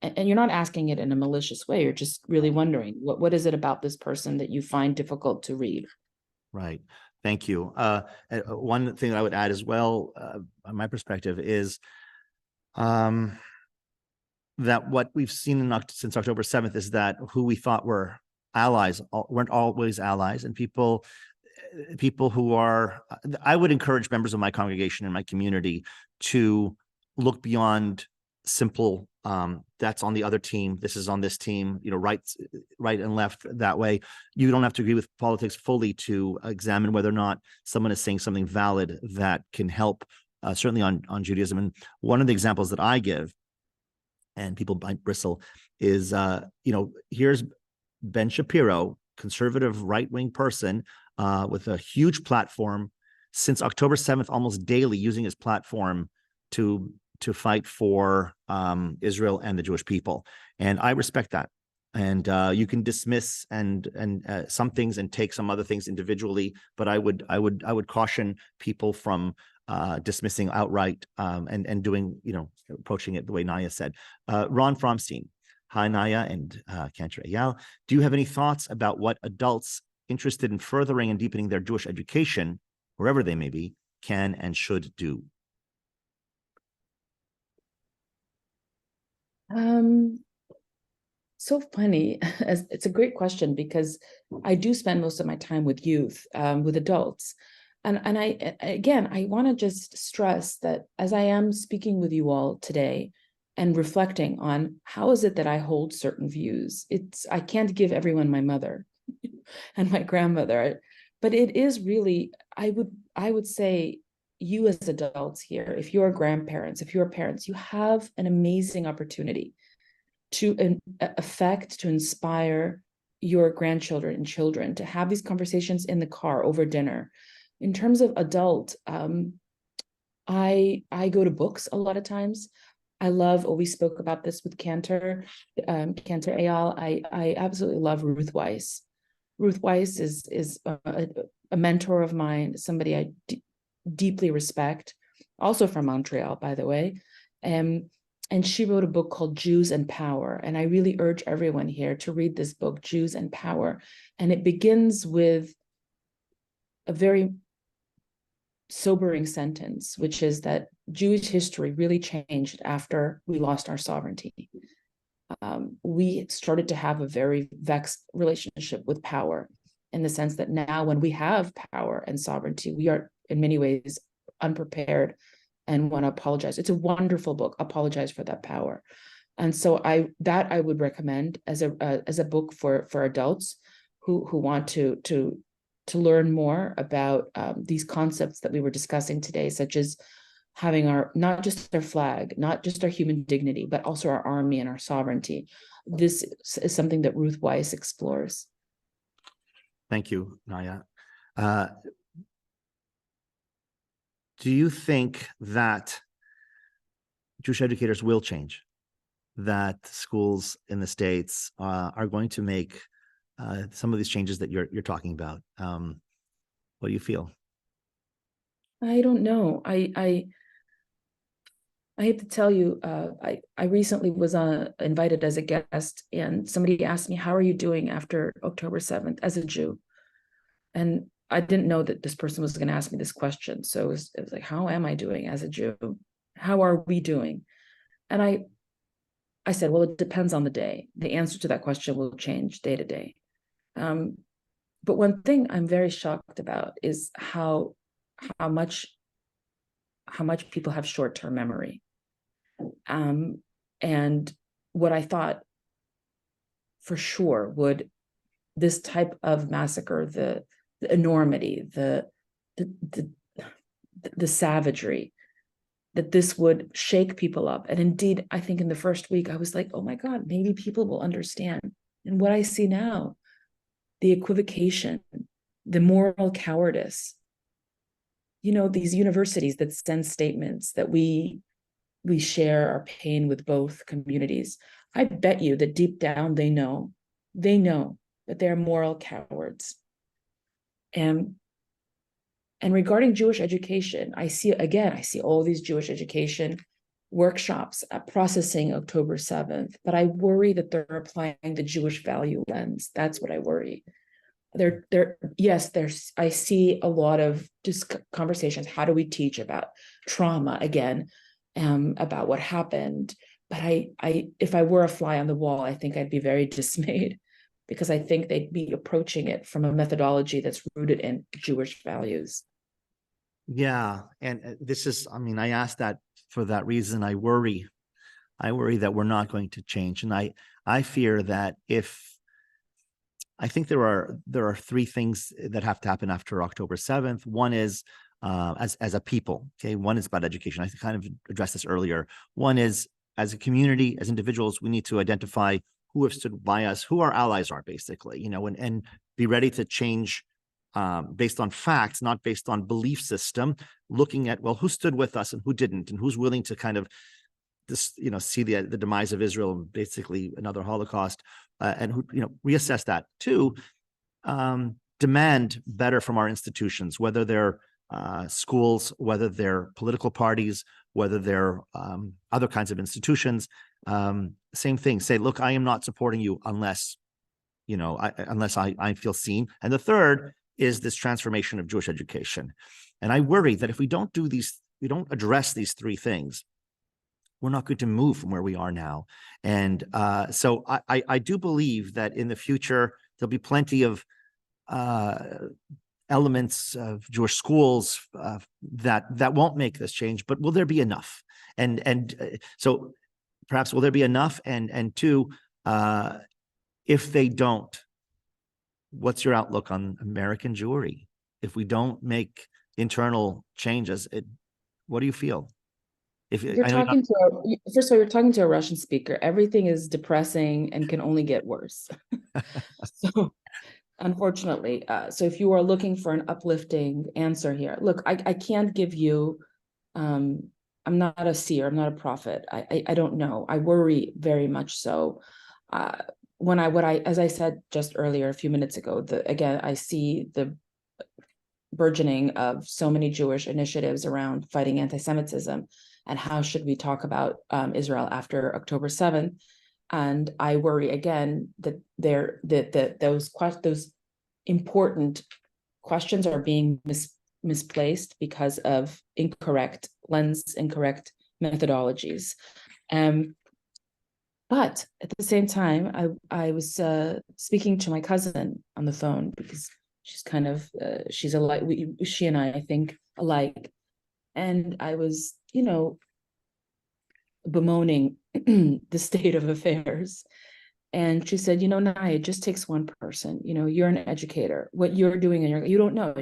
[SPEAKER 2] and you're not asking it in a malicious way. You're just really wondering what is it about this person that you find difficult to read?
[SPEAKER 1] Right. Thank you. One thing that I would add as well, on my perspective, is that what we've seen since October 7th is that who we thought were allies weren't always allies, and people who are, I would encourage members of my congregation and my community to look beyond simple, that's on the other team, this is on this team, right and left that way. You don't have to agree with politics fully to examine whether or not someone is saying something valid that can help, certainly on Judaism. And one of the examples that I give, and people might bristle, is, here's Ben Shapiro, conservative right-wing person, with a huge platform, since October 7th, almost daily using his platform to fight for Israel and the Jewish people. And I respect that. And you can dismiss and some things and take some other things individually, but I would caution people from dismissing outright and doing, approaching it the way Naya said. Ron Fromstein. Hi, Naya and Cantor Eyal. Do you have any thoughts about what adults interested in furthering and deepening their Jewish education, wherever they may be, can and should do?
[SPEAKER 2] So funny. It's a great question, because I do spend most of my time with youth, with adults. And I want to just stress that as I am speaking with you all today and reflecting on how is it that I hold certain views, I can't give everyone my mother and my grandmother, but it is really, I would say, you as adults here, if you're grandparents, if you're parents, you have an amazing opportunity to affect, to inspire your grandchildren and children, to have these conversations in the car over dinner. In terms of adult, I go to books a lot of times. I love, we spoke about this with Cantor Eyal. I absolutely love Ruth Weiss. Ruth Weiss is a mentor of mine, somebody I deeply respect, also from Montreal, by the way. And she wrote a book called Jews and Power. And I really urge everyone here to read this book, Jews and Power. And it begins with a very sobering sentence, which is that Jewish history really changed after we lost our sovereignty. We started to have a very vexed relationship with power, in the sense that now when we have power and sovereignty, we are in many ways unprepared and want to apologize. It's a wonderful book, Apologize for That Power. And so I would recommend as a book for adults who want to learn more about these concepts that we were discussing today, such as having not just our flag, not just our human dignity, but also our army and our sovereignty. This is something that Ruth Weiss explores.
[SPEAKER 1] Thank you, Naya. Do you think that Jewish educators will change? That schools in the States are going to make some of these changes that you're talking about? What do you feel?
[SPEAKER 2] I don't know. I have to tell you, I recently was invited as a guest, and somebody asked me, how are you doing after October 7th as a Jew? And I didn't know that this person was going to ask me this question. So it was like, how am I doing as a Jew? How are we doing? And I said, well, it depends on the day. The answer to that question will change day to day. But one thing I'm very shocked about is how much people have short-term memory. And what I thought for sure would this type of massacre, the enormity, the savagery, that this would shake people up. And indeed, I think in the first week, I was like, oh my God, maybe people will understand. And what I see now, the equivocation, the moral cowardice, these universities that send statements that we share our pain with both communities. I bet you that deep down, they know that they're moral cowards. And regarding Jewish education, I see all these Jewish education workshops processing October 7th, but I worry that they're applying the Jewish value lens. That's what I worry. Yes, I see a lot of just conversations. How do we teach about trauma again, about what happened? But if I were a fly on the wall, I think I'd be very dismayed, because I think they'd be approaching it from a methodology that's rooted in Jewish values.
[SPEAKER 1] Yeah, and this is, I mean, I asked that for that reason. I worry that we're not going to change, and I fear that I think there are three things that have to happen after October 7th. One is as a people. Okay, one is about education. I kind of addressed this earlier. One is, as a community, as individuals, we need to identify who have stood by us, who our allies are, basically, and be ready to change based on facts, not based on belief system. Looking at, well, who stood with us and who didn't, and who's willing to kind of see the demise of Israel and basically another Holocaust, and who reassess that. Two, demand better from our institutions, whether they're schools, whether they're political parties, whether they're other kinds of institutions. Same thing. Say, look, I am not supporting you unless I feel seen. And the third is this transformation of Jewish education. And I worry that if we don't address these three things, we're not going to move from where we are now. And so I do believe that in the future, there'll be plenty of elements of Jewish schools that won't make this change, but will there be enough? And so perhaps will there be enough? And two, if they don't, what's your outlook on American Jewry? If we don't make internal changes, what do you feel?
[SPEAKER 2] First of all, you're talking to a Russian speaker. Everything is depressing and can only get worse. So unfortunately, so if you are looking for an uplifting answer here, look, I can't give you, I'm not a seer, I'm not a prophet. I don't know. I worry very much so. As I said just earlier, a few minutes ago, again, I see the burgeoning of so many Jewish initiatives around fighting anti-Semitism, and how should we talk about Israel after October 7th. And I worry again that those important questions are being misplaced because of incorrect methodologies. But at the same time, I was speaking to my cousin on the phone, because she's kind of she's alike. She and I think alike, and I was bemoaning the state of affairs. And she said, Naya, it just takes one person. You're an educator. What you're doing, and you don't know.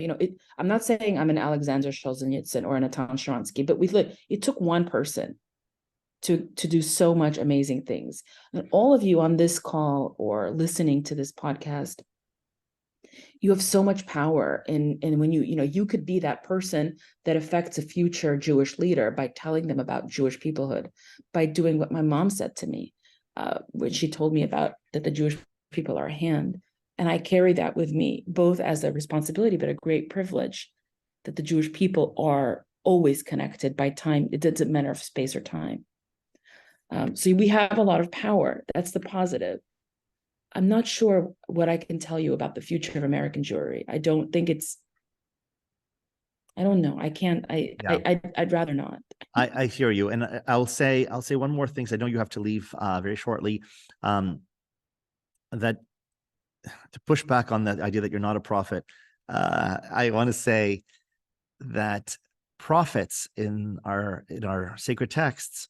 [SPEAKER 2] I'm not saying I'm an Alexander Solzhenitsyn or an Natan Sharansky, but it took one person to do so much amazing things. And all of you on this call or listening to this podcast, you have so much power. And when you could be that person that affects a future Jewish leader by telling them about Jewish peoplehood, by doing what my mom said to me, when she told me about that the Jewish people are a hand. And I carry that with me, both as a responsibility, but a great privilege, that the Jewish people are always connected by time. It doesn't matter of space or time. So we have a lot of power. That's the positive. I'm not sure what I can tell you about the future of American Jewry. I don't know. I can't. I'd rather not.
[SPEAKER 1] I hear you, and I'll say one more thing. I know you have to leave very shortly. That to push back on that idea that you're not a prophet, I want to say that prophets in our sacred texts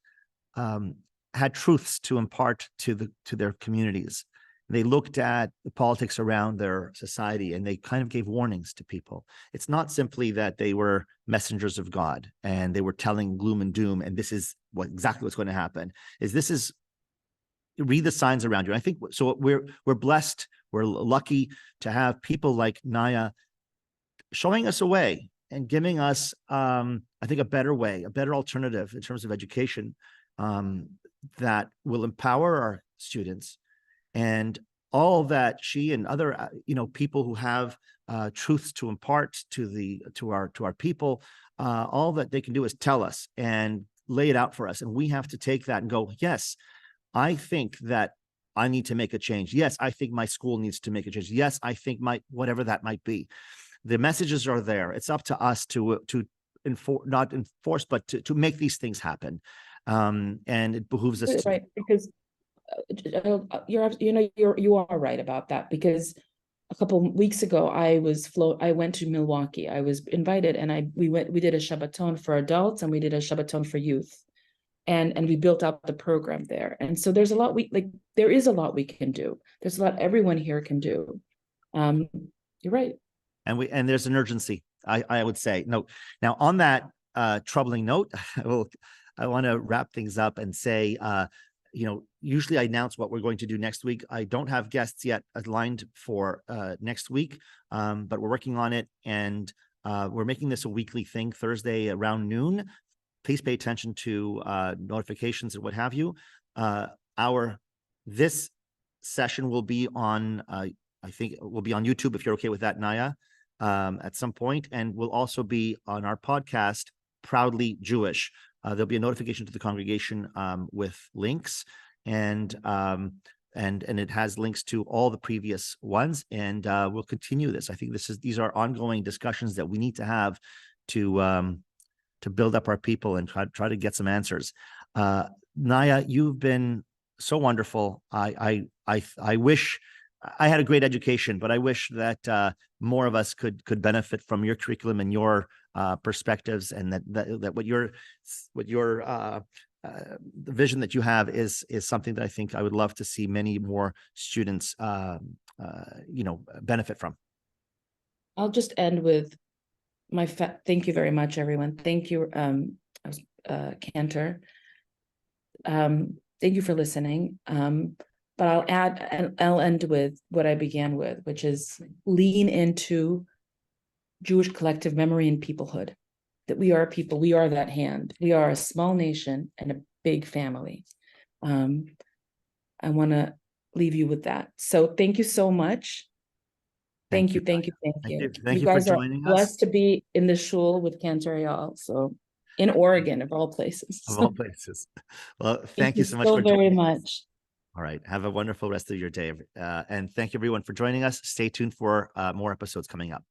[SPEAKER 1] had truths to impart to their communities. They looked at the politics around their society, and they kind of gave warnings to people. It's not simply that they were messengers of God and they were telling gloom and doom, and this is exactly what's going to happen. Read the signs around you. And I think so. We're blessed. We're lucky to have people like Naya showing us a way and giving us, I think, a better way, a better alternative in terms of education that will empower our students. And all that she and other people who have truths to impart to our people, all that they can do is tell us and lay it out for us, and we have to take that and go, yes, I think that I need to make a change. Yes, I think my school needs to make a change. Yes, I think whatever that might be. The messages are there. It's up to us to not enforce, but to make these things happen. And it behooves us to.
[SPEAKER 2] Right, because you are right about that, because a couple weeks ago I went to Milwaukee. I was invited, and we did a Shabbaton for adults and we did a Shabbaton for youth, and we built out the program there. And so there's a lot there is a lot we can do. There's a lot everyone here can do. You're right.
[SPEAKER 1] And there's an urgency, I would say. No, now on that troubling note, I want to wrap things up and say, usually I announce what we're going to do next week. I don't have guests yet aligned for next week, but we're working on it, and we're making this a weekly thing, Thursday around noon. Please pay attention to notifications and what have you. This session will be on, I think it will be on YouTube, if you're okay with that, Naya, at some point, and will also be on our podcast, Proudly Jewish. There'll be a notification to the congregation with links, and it has links to all the previous ones, and we'll continue this. I think these are ongoing discussions that we need to have to build up our people and try to get some answers. Naya, you've been so wonderful. I wish I had a great education, but I wish that more of us could benefit from your curriculum and your perspectives, and that what your the vision that you have is something that I think I would love to see many more students benefit from.
[SPEAKER 2] I'll just end with thank you very much, everyone. Thank you, Cantor. Thank you for listening. But I'll end with what I began with, which is lean into Jewish collective memory and peoplehood. That we are people, we are that hand. We are a small nation and a big family. I want to leave you with that. So thank you so much. Thank you.
[SPEAKER 1] You
[SPEAKER 2] guys
[SPEAKER 1] for
[SPEAKER 2] are
[SPEAKER 1] joining
[SPEAKER 2] blessed
[SPEAKER 1] us.
[SPEAKER 2] to be in the shul with Cantor Eyal. So in Oregon, of all places.
[SPEAKER 1] Of all places. Well, thank you so much
[SPEAKER 2] so
[SPEAKER 1] for
[SPEAKER 2] very
[SPEAKER 1] joining
[SPEAKER 2] much.
[SPEAKER 1] us. All right. Have a wonderful rest of your day. And thank you everyone for joining us. Stay tuned for more episodes coming up.